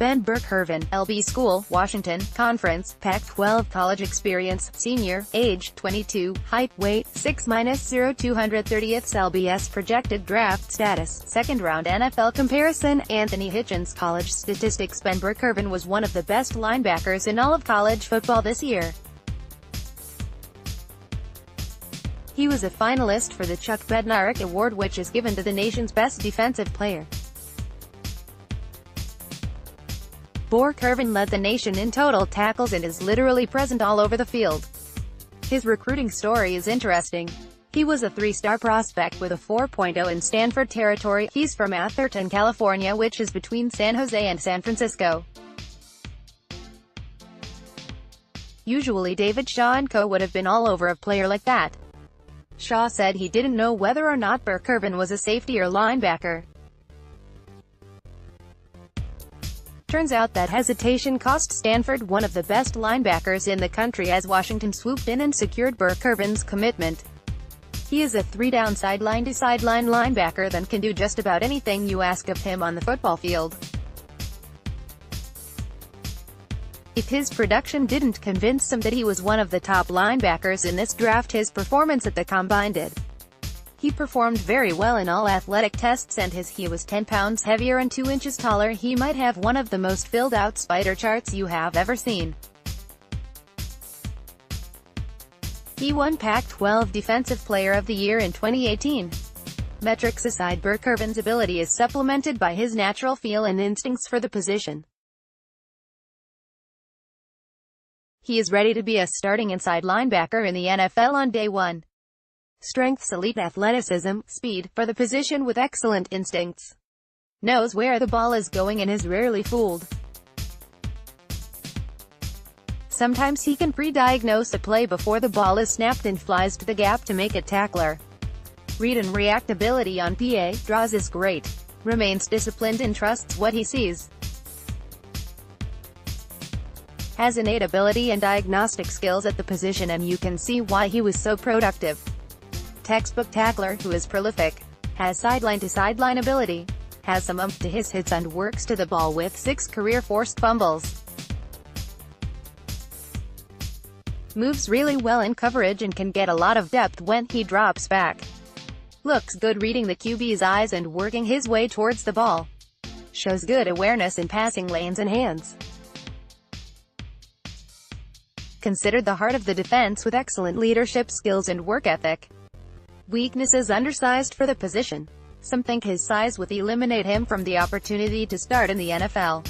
Ben Burr-Kirven, LBSchool, Washington, Conference, Pac-12 college experience, senior, age, 22, height, weight, 6'0", 230th LBS projected draft status, second round NFL comparison, Anthony Hitchens college statistics. Ben Burr-Kirven was one of the best linebackers in all of college football this year. He was a finalist for the Chuck Bednarik Award, which is given to the nation's best defensive player. Burr-Kirven led the nation in total tackles and is literally present all over the field. His recruiting story is interesting. He was a three-star prospect with a 4.0 in Stanford territory. He's from Atherton, California, which is between San Jose and San Francisco. Usually David Shaw and co. would have been all over a player like that. Shaw said he didn't know whether or not Burr-Kirven was a safety or linebacker. Turns out that hesitation cost Stanford one of the best linebackers in the country, as Washington swooped in and secured Burr-Kirven's commitment. He is a three-down sideline-to-sideline linebacker that can do just about anything you ask of him on the football field. If his production didn't convince him that he was one of the top linebackers in this draft, his performance at the Combine did. He performed very well in all athletic tests, and he was 10 pounds heavier and 2 inches taller. He might have one of the most filled-out spider charts you have ever seen. He won Pac-12 Defensive Player of the Year in 2018. Metrics aside, Burr-Kirven's ability is supplemented by his natural feel and instincts for the position. He is ready to be a starting inside linebacker in the NFL on day one. Strengths: elite athleticism, speed, for the position with excellent instincts. Knows where the ball is going and is rarely fooled. Sometimes he can pre-diagnose a play before the ball is snapped and flies to the gap to make a tackler. Read and react ability on PA draws is great. Remains disciplined and trusts what he sees. Has innate ability and diagnostic skills at the position, and you can see why he was so productive. Textbook tackler who is prolific. Has sideline-to-sideline ability. Has some oomph to his hits and works to the ball with 6 career forced fumbles. Moves really well in coverage and can get a lot of depth when he drops back. Looks good reading the QB's eyes and working his way towards the ball. Shows good awareness in passing lanes and hands. Considered the heart of the defense with excellent leadership skills and work ethic. Weaknesses: undersized for the position. Some think his size would eliminate him from the opportunity to start in the NFL.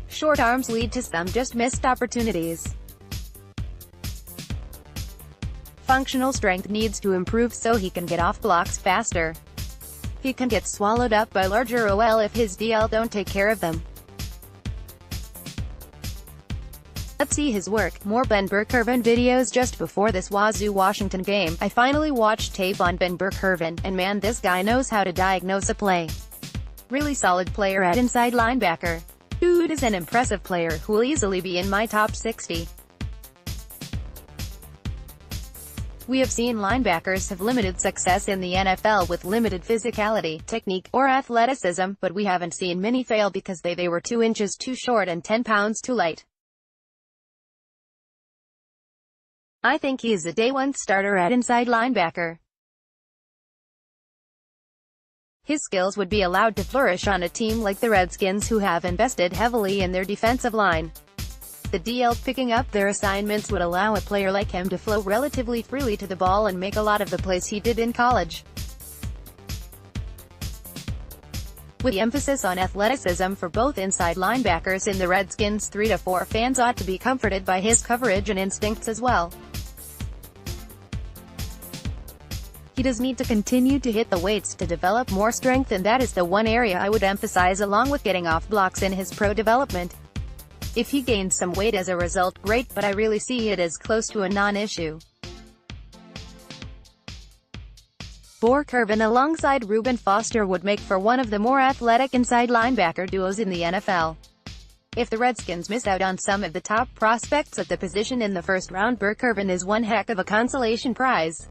Short arms lead to some just missed opportunities. Functional strength: needs to improve so he can get off blocks faster. He can get swallowed up by larger OL if his DL don't take care of them. Let's see his work. More Ben Burr-Kirven videos. Just before this Wazoo-Washington game, I finally watched tape on Ben Burr-Kirven, and man, this guy knows how to diagnose a play. Really solid player at inside linebacker. Dude is an impressive player who'll easily be in my top 60. We have seen linebackers have limited success in the NFL with limited physicality, technique, or athleticism, but we haven't seen many fail because they were 2 inches too short and 10 pounds too light. I think he is a day one starter at inside linebacker. His skills would be allowed to flourish on a team like the Redskins, who have invested heavily in their defensive line. The DL picking up their assignments would allow a player like him to flow relatively freely to the ball and make a lot of the plays he did in college. With the emphasis on athleticism for both inside linebackers in the Redskins, 3 to 4 fans ought to be comforted by his coverage and instincts as well. He does need to continue to hit the weights to develop more strength, and that is the one area I would emphasize, along with getting off blocks in his pro development. If he gains some weight as a result, great, but I really see it as close to a non-issue. Burr-Kirven alongside Reuben Foster would make for one of the more athletic inside linebacker duos in the NFL. If the Redskins miss out on some of the top prospects at the position in the first round, Burr-Kirven is one heck of a consolation prize.